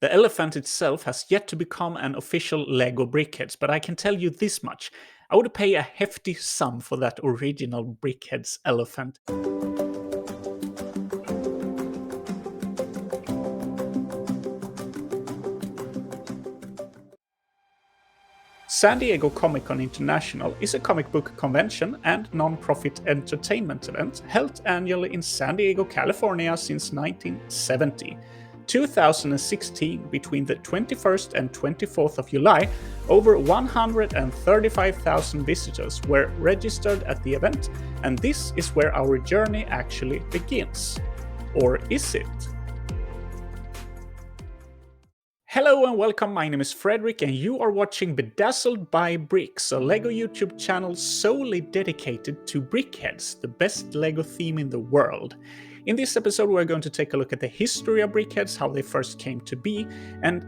The elephant itself has yet to become an official LEGO Brickheadz, but I can tell you this much. I would pay a hefty sum for that original Brickheadz elephant. San Diego Comic-Con International is a comic book convention and non-profit entertainment event held annually in San Diego, California since 1970. 2016, between the 21st and 24th of July, over 135,000 visitors were registered at the event, and this is where our journey actually begins. Or is it? Hello and welcome, my name is Frederick and you are watching Bedazzled by Bricks, a LEGO YouTube channel solely dedicated to Brickheadz, the best LEGO theme in the world. In this episode we're going to take a look at the history of Brickheadz, how they first came to be, and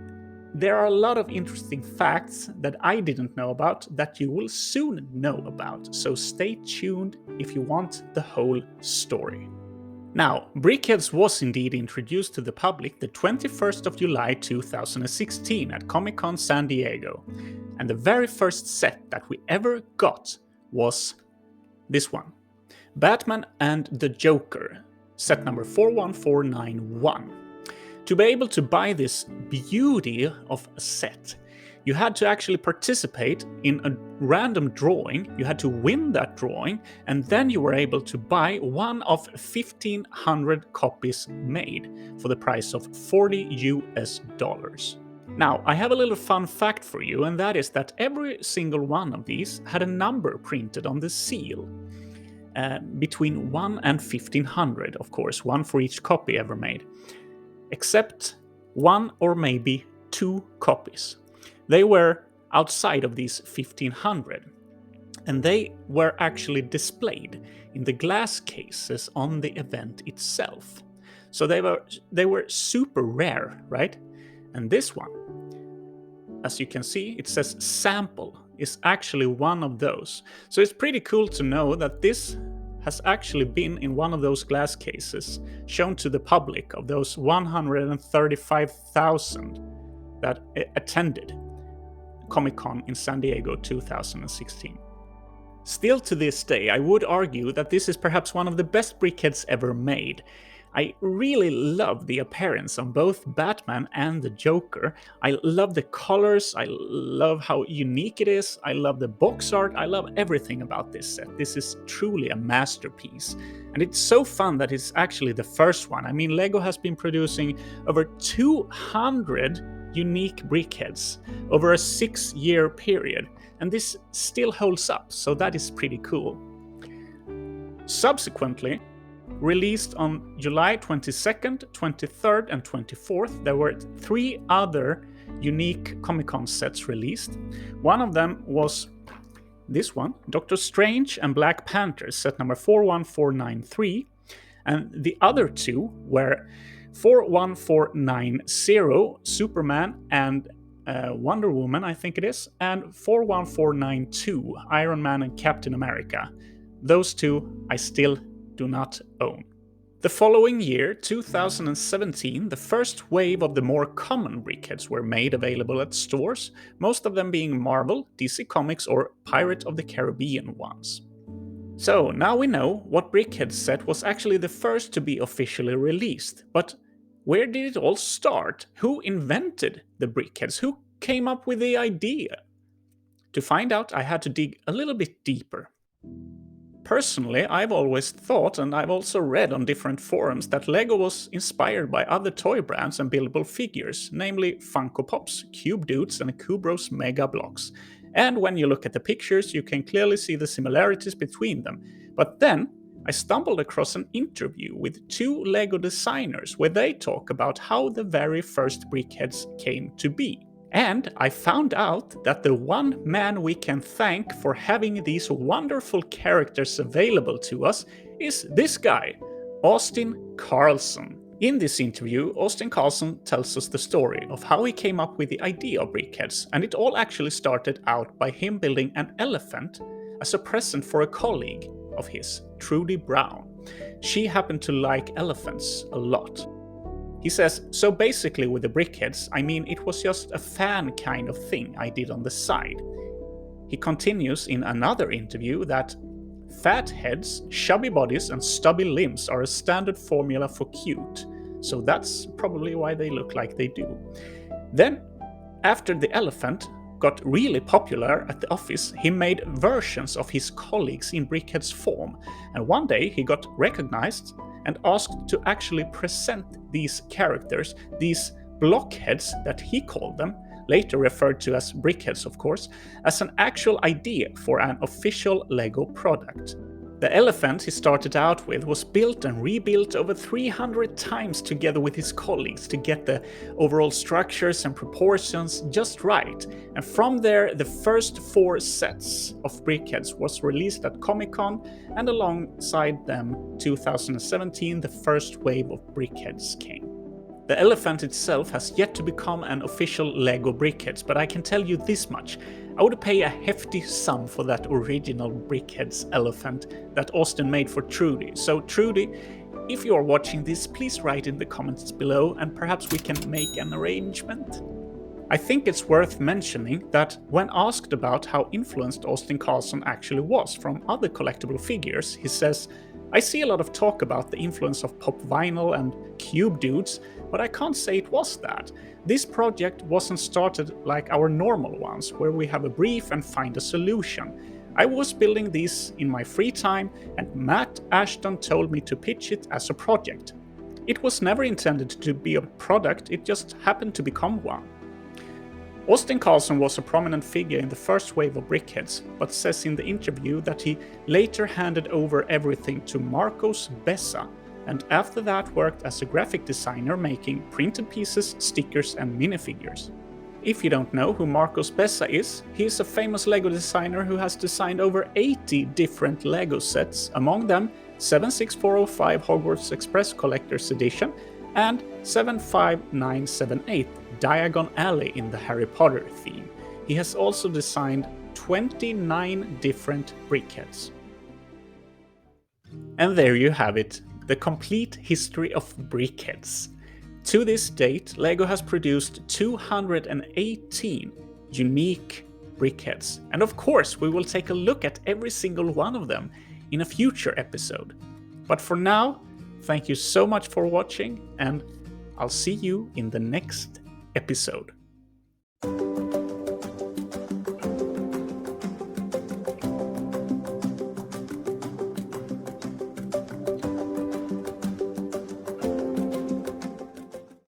there are a lot of interesting facts that I didn't know about that you will soon know about, so stay tuned if you want the whole story. Now, Brickheadz was indeed introduced to the public the 21st of July 2016 at Comic-Con San Diego, and the very first set that we ever got was this one, Batman and the Joker, set number 41491. To be able to buy this beauty of a set, you had to actually participate in a random drawing, you had to win that drawing, and then you were able to buy one of 1,500 copies made for the price of $40 US. Now, I have a little fun fact for you, and that is that every single one of these had a number printed on the seal. Between 1 and 1,500, of course, one for each copy ever made. Except one or maybe two copies. They were outside of these 1,500, and they were actually displayed in the glass cases on the event itself. So they were super rare, right? And this one, as you can see, it says sample, is actually one of those. So it's pretty cool to know that this has actually been in one of those glass cases shown to the public of those 135,000 that attended Comic-Con in San Diego 2016. Still to this day, I would argue that this is perhaps one of the best Brickheadz ever made. I really love the appearance of both Batman and the Joker. I love the colors, I love how unique it is, I love the box art, I love everything about this set. This is truly a masterpiece. And it's so fun that it's actually the first one. I mean, LEGO has been producing over 200 unique Brickheadz over a 6-year period, and this still holds up, so that is pretty cool. Subsequently, released on July 22nd, 23rd, and 24th, there were 3 other unique Comic-Con sets released. One of them was this one, Doctor Strange and Black Panther, set number 41493, and the other 2 were 41490, Superman and Wonder Woman, I think it is, and 41492, Iron Man and Captain America. Those 2 I still do not own. The following year, 2017, the first wave of the more common Brickheadz were made available at stores, most of them being Marvel, DC Comics, or Pirate of the Caribbean ones. So now we know what Brickheadz set was actually the first to be officially released, but where did it all start? Who invented the Brickheadz? Who came up with the idea? To find out, I had to dig a little bit deeper. Personally, I've always thought, and I've also read on different forums, that LEGO was inspired by other toy brands and buildable figures, namely Funko Pops, Cube Dudes, and Kubro's Mega Blocks. And when you look at the pictures, you can clearly see the similarities between them. But then, I stumbled across an interview with 2 LEGO designers where they talk about how the very first Brickheadz came to be. And I found out that the one man we can thank for having these wonderful characters available to us is this guy, Austin Carlson. In this interview, Austin Carlson tells us the story of how he came up with the idea of Brickheadz, and it all actually started out by him building an elephant as a present for a colleague of his, Trudy Brown. She happened to like elephants a lot. He says, "So basically with the Brickheadz, I mean it was just a fan kind of thing I did on the side." He continues in another interview that fat heads, chubby bodies and stubby limbs are a standard formula for cute, so that's probably why they look like they do. Then, after the elephant got really popular at the office, he made versions of his colleagues in Brickheadz form, and one day he got recognized and asked to actually present these characters, these blockheads that he called them, later referred to as Brickheadz of course, as an actual idea for an official LEGO product. The elephant he started out with was built and rebuilt over 300 times together with his colleagues to get the overall structures and proportions just right, and from there the first 4 sets of Brickheadz was released at Comic-Con, and alongside them 2017 the first wave of Brickheadz came. The elephant itself has yet to become an official LEGO Brickheadz, but I can tell you this much: I would pay a hefty sum for that original Brickheadz elephant that Austin made for Trudy. So Trudy, if you are watching this, please write in the comments below and perhaps we can make an arrangement. I think it's worth mentioning that when asked about how influenced Austin Carlson actually was from other collectible figures, he says, "I see a lot of talk about the influence of pop vinyl and cube dudes, but I can't say it was that. This project wasn't started like our normal ones, where we have a brief and find a solution. I was building these in my free time, and Matt Ashton told me to pitch it as a project. It was never intended to be a product, it just happened to become one." Austin Carlson was a prominent figure in the first wave of Brickheadz, but says in the interview that he later handed over everything to Marcos Bessa, and after that worked as a graphic designer making printed pieces, stickers and minifigures. If you don't know who Marcos Bessa is, he is a famous LEGO designer who has designed over 80 different LEGO sets, among them 76405 Hogwarts Express Collector's Edition and 75978 Diagon Alley in the Harry Potter theme. He has also designed 29 different Brickheadz. And there you have it, the complete history of Brickheadz. To this date, LEGO has produced 218 unique Brickheadz, and of course we will take a look at every single one of them in a future episode. But for now, thank you so much for watching, and I'll see you in the next episode.